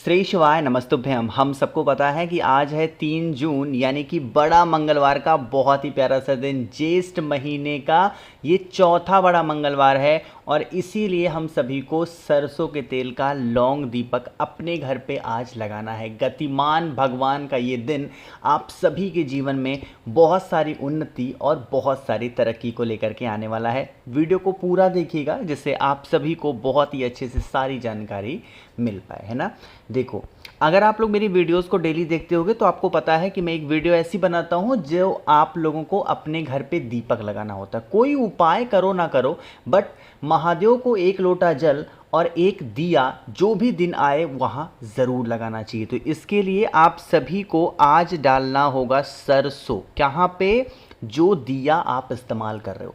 श्री शिवाय नमस्तुभ्यम। हम सबको पता है कि आज है 3 जून यानी कि बड़ा मंगलवार का बहुत ही प्यारा सा दिन, ज्येष्ठ महीने का ये चौथा बड़ा मंगलवार है और इसीलिए हम सभी को सरसों के तेल का लौंग दीपक अपने घर पे आज लगाना है। गतिमान भगवान का ये दिन आप सभी के जीवन में बहुत सारी उन्नति और बहुत सारी तरक्की को लेकर के आने वाला है। वीडियो को पूरा देखिएगा जिससे आप सभी को बहुत ही अच्छे से सारी जानकारी मिल पाए, है ना। देखो, अगर आप लोग मेरी वीडियोस को डेली देखते होगे तो आपको पता है कि मैं एक वीडियो ऐसी बनाता हूं जो आप लोगों को अपने घर पे दीपक लगाना होता है। कोई उपाय करो ना करो, बट महादेव को एक लोटा जल और एक दिया जो भी दिन आए वहाँ ज़रूर लगाना चाहिए। तो इसके लिए आप सभी को आज डालना होगा सरसों। कहाँ पे? जो दिया आप इस्तेमाल कर रहे हो।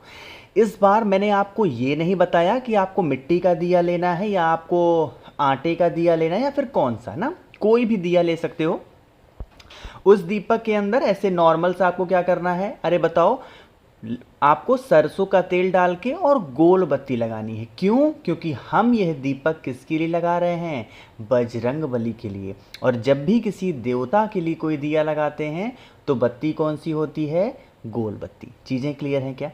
इस बार मैंने आपको ये नहीं बताया कि आपको मिट्टी का दिया लेना है या आपको आटे का दिया लेना है या फिर कौन सा, ना कोई भी दिया ले सकते हो। उस दीपक के अंदर ऐसे नॉर्मल सा आपको क्या करना है, अरे बताओ, आपको सरसों का तेल डाल के और गोल बत्ती लगानी है। क्यों? क्योंकि हम यह दीपक किसके लिए लगा रहे हैं? बजरंग बली के लिए। और जब भी किसी देवता के लिए कोई दिया लगाते हैं तो बत्ती कौन सी होती है? गोल बत्ती। चीज़ें क्लियर हैं क्या?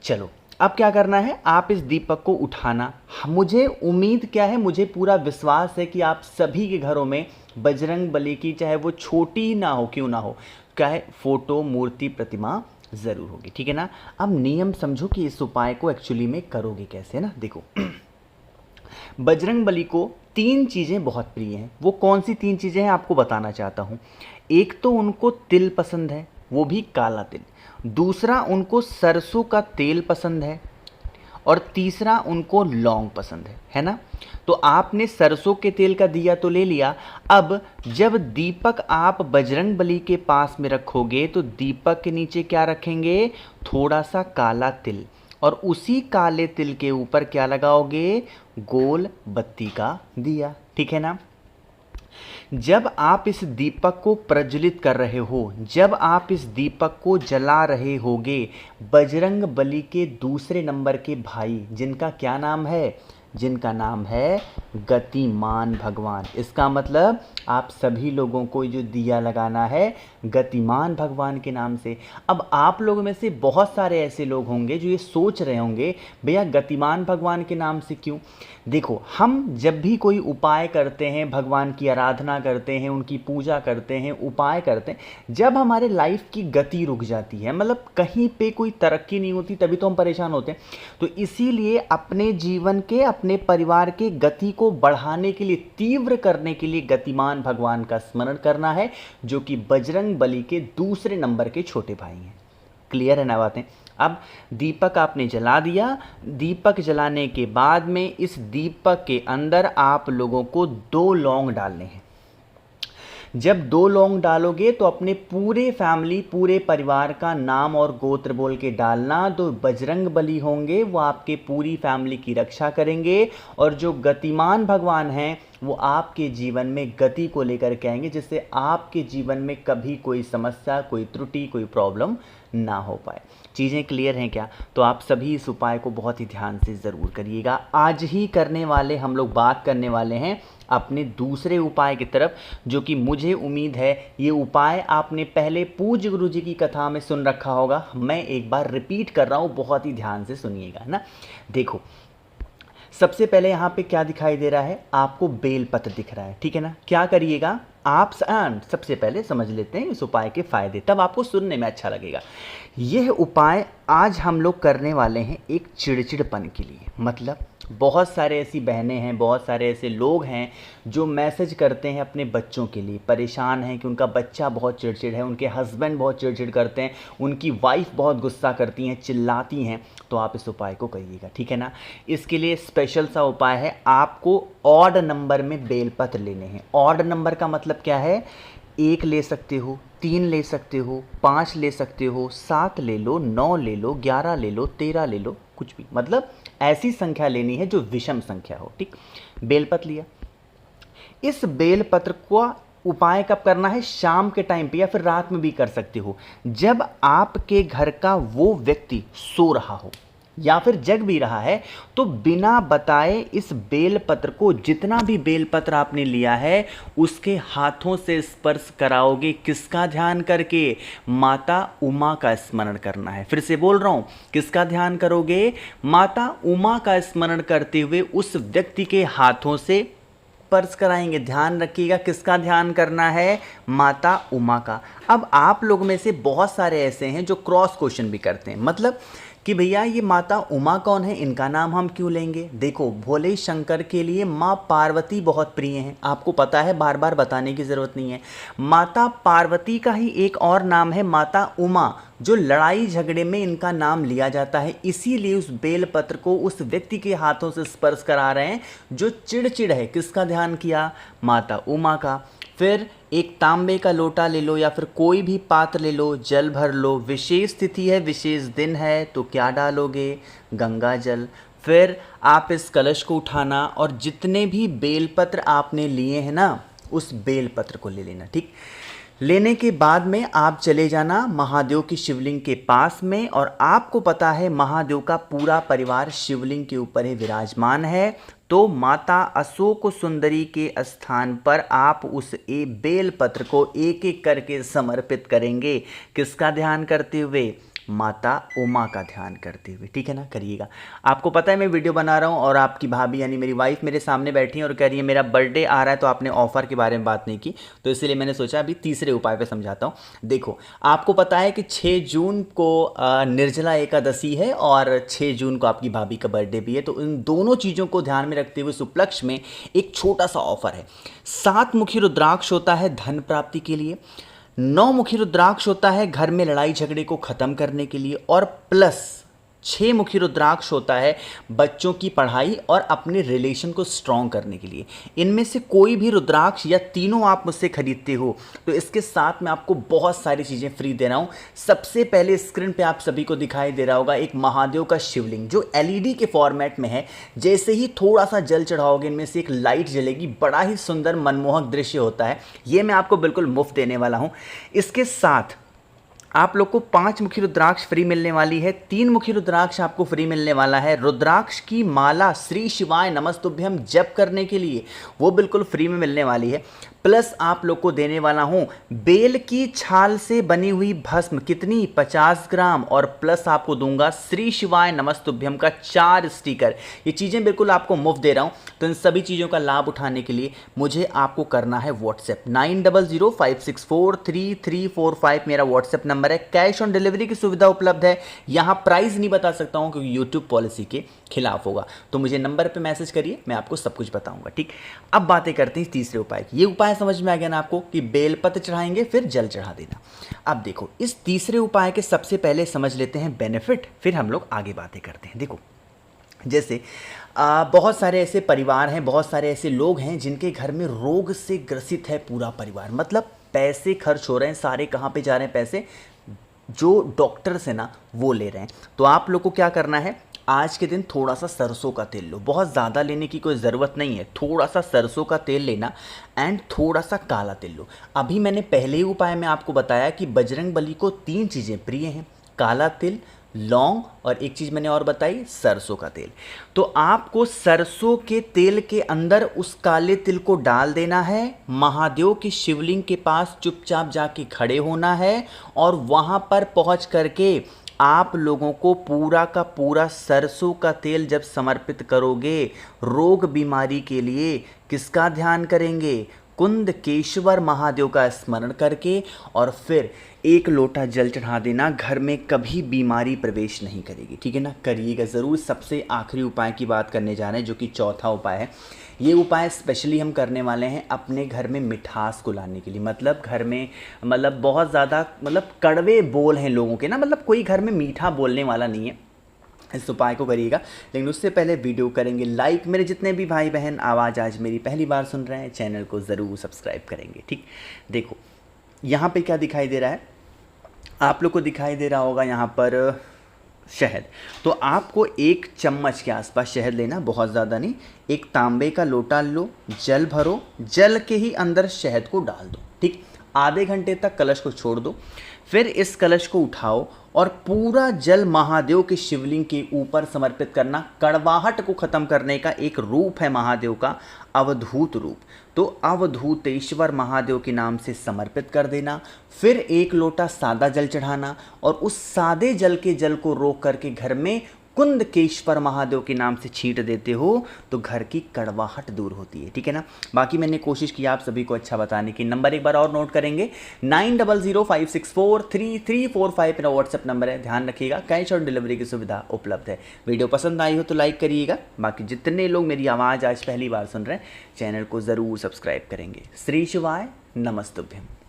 चलो, अब क्या करना है, आप इस दीपक को उठाना। मुझे उम्मीद क्या है, मुझे पूरा विश्वास है कि आप सभी के घरों में बजरंग बली की, चाहे वो छोटी ही ना हो, क्यों ना हो, चाहे फोटो, मूर्ति, प्रतिमा ज़रूर होगी, ठीक है ना। अब नियम समझो कि इस उपाय को एक्चुअली में करोगे कैसे, ना। देखो, बजरंग बली को 3 चीज़ें बहुत प्रिय हैं। वो कौन सी 3 चीज़ें हैं आपको बताना चाहता हूँ। एक तो उनको तिल पसंद है, वो भी काला तिल। दूसरा, उनको सरसों का तेल पसंद है। और तीसरा, उनको लौंग पसंद है ना। तो आपने सरसों के तेल का दिया तो ले लिया। अब जब दीपक आप बजरंग बली के पास में रखोगे तो दीपक के नीचे क्या रखेंगे? थोड़ा सा काला तिल। और उसी काले तिल के ऊपर क्या लगाओगे? गोल बत्ती का दिया, ठीक है ना। जब आप इस दीपक को प्रज्वलित कर रहे हो, जब आप इस दीपक को जला रहे होगे, बजरंग बली के दूसरे नंबर के भाई, जिनका क्या नाम है? जिनका नाम है गतिमान भगवान। इसका मतलब आप सभी लोगों को जो दिया लगाना है गतिमान भगवान के नाम से। अब आप लोगों में से बहुत सारे ऐसे लोग होंगे जो ये सोच रहे होंगे, भैया गतिमान भगवान के नाम से क्यों? देखो, हम जब भी कोई उपाय करते हैं, भगवान की आराधना करते हैं, उनकी पूजा करते हैं, उपाय करते हैं, जब हमारे लाइफ की गति रुक जाती है, मतलब कहीं पे कोई तरक्की नहीं होती, तभी तो हम परेशान होते हैं। तो इसीलिए अपने जीवन के, अपने परिवार के गति को बढ़ाने के लिए, तीव्र करने के लिए गतिमान भगवान का स्मरण करना है, जो कि बजरंग बली के दूसरे नंबर के छोटे भाई हैं। क्लियर है ना बातें? अब दीपक आपने जला दिया। दीपक जलाने के बाद में इस दीपक के अंदर आप लोगों को 2 लौंग डालने हैं। जब 2 लौंग डालोगे तो अपने पूरे फैमिली, पूरे परिवार का नाम और गोत्र बोल के डालना। तो बजरंग बली होंगे वो आपके पूरी फैमिली की रक्षा करेंगे और जो गतिमान भगवान हैं वो आपके जीवन में गति को लेकर के आएंगे, जिससे आपके जीवन में कभी कोई समस्या, कोई त्रुटि, कोई प्रॉब्लम ना हो पाए। चीज़ें क्लियर हैं क्या? तो आप सभी इस उपाय को बहुत ही ध्यान से ज़रूर करिएगा। आज ही करने वाले हम लोग बात करने वाले हैं अपने दूसरे उपाय की तरफ, जो कि मुझे उम्मीद है ये उपाय आपने पहले पूज्य गुरु जी की कथा में सुन रखा होगा। मैं एक बार रिपीट कर रहा हूँ, बहुत ही ध्यान से सुनिएगा ना। देखो, सबसे पहले यहाँ पे क्या दिखाई दे रहा है आपको? बेलपत्र दिख रहा है, ठीक है ना। क्या करिएगा आप? सबसे पहले समझ लेते हैं इस उपाय के फायदे, तब आपको सुनने में अच्छा लगेगा। यह उपाय आज हम लोग करने वाले हैं एक चिड़चिड़पन के लिए। मतलब बहुत सारे ऐसी बहनें हैं, बहुत सारे ऐसे लोग हैं जो मैसेज करते हैं अपने बच्चों के लिए, परेशान हैं कि उनका बच्चा बहुत चिड़चिड़ है, उनके हस्बैंड बहुत चिड़चिड़ करते हैं, उनकी वाइफ बहुत गुस्सा करती हैं, चिल्लाती हैं। तो आप इस उपाय को करिएगा, ठीक है ना। इसके लिए स्पेशल सा उपाय है, आपको ऑड नंबर में बेलपत्र लेने हैं। ऑड नंबर का मतलब क्या है? 1 ले सकते हो, 3 ले सकते हो, 5 ले सकते हो, 7 ले लो, 9 ले लो, 11 ले लो, 13 ले लो, कुछ भी, मतलब ऐसी संख्या लेनी है जो विषम संख्या हो, ठीक। बेलपत्र लिया। इस बेलपत्र को उपाय कब करना है? शाम के टाइम पे या फिर रात में भी कर सकते हो, जब आपके घर का वो व्यक्ति सो रहा हो। या फिर जग भी रहा है, तो बिना बताए इस बेलपत्र को, जितना भी बेलपत्र आपने लिया है, उसके हाथों से स्पर्श कराओगे। किसका ध्यान करके? माता उमा का स्मरण करना है। फिर से बोल रहा हूं, किसका ध्यान करोगे? माता उमा का स्मरण करते हुए उस व्यक्ति के हाथों से स्पर्श कराएंगे। ध्यान रखिएगा, किसका ध्यान करना है? माता उमा का। अब आप लोग में से बहुत सारे ऐसे हैं जो क्रॉस क्वेश्चन भी करते हैं, मतलब कि भैया ये माता उमा कौन है, इनका नाम हम क्यों लेंगे? देखो, भोले शंकर के लिए माँ पार्वती बहुत प्रिय हैं, आपको पता है, बार बार बताने की ज़रूरत नहीं है। माता पार्वती का ही एक और नाम है माता उमा, जो लड़ाई झगड़े में इनका नाम लिया जाता है। इसीलिए उस बेलपत्र को उस व्यक्ति के हाथों से स्पर्श करा रहे हैं जो चिड़चिड़ है। किसका ध्यान किया? माता उमा का। फिर एक तांबे का लोटा ले लो या फिर कोई भी पात्र ले लो, जल भर लो। विशेष तिथि है, विशेष दिन है, तो क्या डालोगे? गंगा जल। फिर आप इस कलश को उठाना और जितने भी बेलपत्र आपने लिए हैं ना, उस बेलपत्र को ले लेना। ठीक, लेने के बाद में आप चले जाना महादेव की शिवलिंग के पास में, और आपको पता है महादेव का पूरा परिवार शिवलिंग के ऊपर ही विराजमान है। तो माता अशोक सुंदरी के स्थान पर आप उस बेलपत्र को एक एक करके समर्पित करेंगे। किसका ध्यान करते हुए? माता उमा का ध्यान करते हुए। ठीक है ना, करिएगा। आपको पता है मैं वीडियो बना रहा हूँ और आपकी भाभी यानी मेरी वाइफ मेरे सामने बैठी है और कह रही है मेरा बर्थडे आ रहा है, तो आपने ऑफर के बारे में बात नहीं की, तो इसलिए मैंने सोचा अभी तीसरे उपाय पे समझाता हूँ। देखो, आपको पता है कि 6 जून को निर्जला एकादशी है और 6 जून को आपकी भाभी का बर्थडे भी है। तो इन दोनों चीज़ों को ध्यान में रखते हुए इस उपलक्ष्य में एक छोटा सा ऑफर है। 7 मुखी रुद्राक्ष होता है धन प्राप्ति के लिए, 9 मुखी रुद्राक्ष होता है घर में लड़ाई झगड़े को खत्म करने के लिए, और प्लस 6 मुखी रुद्राक्ष होता है बच्चों की पढ़ाई और अपने रिलेशन को स्ट्रॉन्ग करने के लिए। इनमें से कोई भी रुद्राक्ष या तीनों आप मुझसे खरीदते हो तो इसके साथ में आपको बहुत सारी चीज़ें फ्री दे रहा हूँ। सबसे पहले स्क्रीन पे आप सभी को दिखाई दे रहा होगा एक महादेव का शिवलिंग जो LED के फॉर्मेट में है। जैसे ही थोड़ा सा जल चढ़ाओगे इनमें से एक लाइट जलेगी, बड़ा ही सुंदर मनमोहक दृश्य होता है। ये मैं आपको बिल्कुल मुफ्त देने वाला हूँ। इसके साथ आप लोग को 5 मुखी रुद्राक्ष फ्री मिलने वाली है, 3 मुखी रुद्राक्ष आपको फ्री मिलने वाला है। रुद्राक्ष की माला श्री शिवाय नमस्तुभ्यम जप करने के लिए वो बिल्कुल फ्री में मिलने वाली है। प्लस आप लोग को देने वाला हूँ बेल की छाल से बनी हुई भस्म, कितनी? 50 ग्राम, और प्लस आपको दूंगा श्री शिवाय नमस्तुभ्यम का 4 स्टिकर। ये चीज़ें बिल्कुल आपको मुफ्त दे रहा हूँ। तो इन सभी चीज़ों का लाभ उठाने के लिए मुझे आपको करना है व्हाट्सएप 9005643345 मेरा व्हाट्सएप नंबर है। कैश ऑन डिलीवरी की सुविधा उपलब्ध है। यहाँ प्राइस नहीं बता सकता हूँ क्योंकि यूट्यूब पॉलिसी के खिलाफ होगा, तो मुझे नंबर पे मैसेज करिए, मैं आपको सब कुछ बताऊंगा। ठीक, अब बातें करते हैं तीसरे उपाय की। ये उपाय समझ में आ गया ना आपको कि बेलपत्र चढ़ाएंगे फिर जल चढ़ा देना। अब देखो, इस तीसरे उपाय के सबसे पहले समझ लेते हैं बेनिफिट, फिर हम लोग आगे बातें करते हैं। देखो, जैसे बहुत सारे ऐसे परिवार हैं, बहुत सारे ऐसे लोग हैं जिनके घर में रोग से ग्रसित है पूरा परिवार, मतलब पैसे खर्च हो रहे हैं सारे। कहाँ पे जा रहे हैं पैसे? जो डॉक्टर से ना वो ले रहे हैं। तो आप लोग को क्या करना है, आज के दिन थोड़ा सा सरसों का तेल लो, बहुत ज़्यादा लेने की कोई ज़रूरत नहीं है। थोड़ा सा सरसों का तेल लेना एंड थोड़ा सा काला तेल लो। अभी मैंने पहले ही उपाय में आपको बताया कि बजरंग बली को 3 चीज़ें प्रिय हैं, काला तिल, लौंग और एक चीज़ मैंने और बताई, सरसों का तेल। तो आपको सरसों के तेल के अंदर उस काले तिल को डाल देना है, महादेव की शिवलिंग के पास चुपचाप जाके खड़े होना है और वहाँ पर पहुँच करके आप लोगों को पूरा का पूरा सरसों का तेल जब समर्पित करोगे, रोग बीमारी के लिए किसका ध्यान करेंगे? कुंदकेश्वर महादेव का स्मरण करके, और फिर 1 लोटा जल चढ़ा देना। घर में कभी बीमारी प्रवेश नहीं करेगी। ठीक है ना, करिएगा ज़रूर। सबसे आखिरी उपाय की बात करने जा रहे हैं जो कि चौथा उपाय है। ये उपाय स्पेशली हम करने वाले हैं अपने घर में मिठास को लाने के लिए। मतलब घर में बहुत ज़्यादा कड़वे बोल हैं लोगों के ना, कोई घर में मीठा बोलने वाला नहीं है। इस उपाय को करिएगा, लेकिन उससे पहले वीडियो करेंगे लाइक। मेरे जितने भी भाई बहन आवाज़ आज मेरी पहली बार सुन रहे हैं, चैनल को ज़रूर सब्सक्राइब करेंगे। ठीक, देखो यहाँ पे क्या दिखाई दे रहा है, आप लोग को दिखाई दे रहा होगा यहाँ पर शहद। तो आपको 1 चम्मच के आसपास शहद लेना, बहुत ज़्यादा नहीं। एक तांबे का लोटा लो, जल भरो, जल के ही अंदर शहद को डाल दो। ठीक, आधे घंटे तक कलश को छोड़ दो। फिर इस कलश को उठाओ और पूरा जल महादेव के शिवलिंग के ऊपर समर्पित करना। कड़वाहट को खत्म करने का एक रूप है महादेव का, अवधूत रूप। तो अवधूतेश्वर महादेव के नाम से समर्पित कर देना। फिर एक लोटा सादा जल चढ़ाना और उस सादे जल के जल को रोक करके घर में कुंदकेश्वर महादेव के नाम से छींट देते हो तो घर की कड़वाहट दूर होती है। ठीक है ना। बाकी मैंने कोशिश की आप सभी को अच्छा बताने की। नंबर एक बार और नोट करेंगे, 9005643345 मेरा व्हाट्सएप नंबर है, ध्यान रखिएगा। कैश और डिलीवरी की सुविधा उपलब्ध है। वीडियो पसंद आई हो तो लाइक करिएगा। बाकी जितने लोग मेरी आवाज़ आज पहली बार सुन रहे हैं चैनल को ज़रूर सब्सक्राइब करेंगे। श्री शिवाय नमस्तुभ्यम।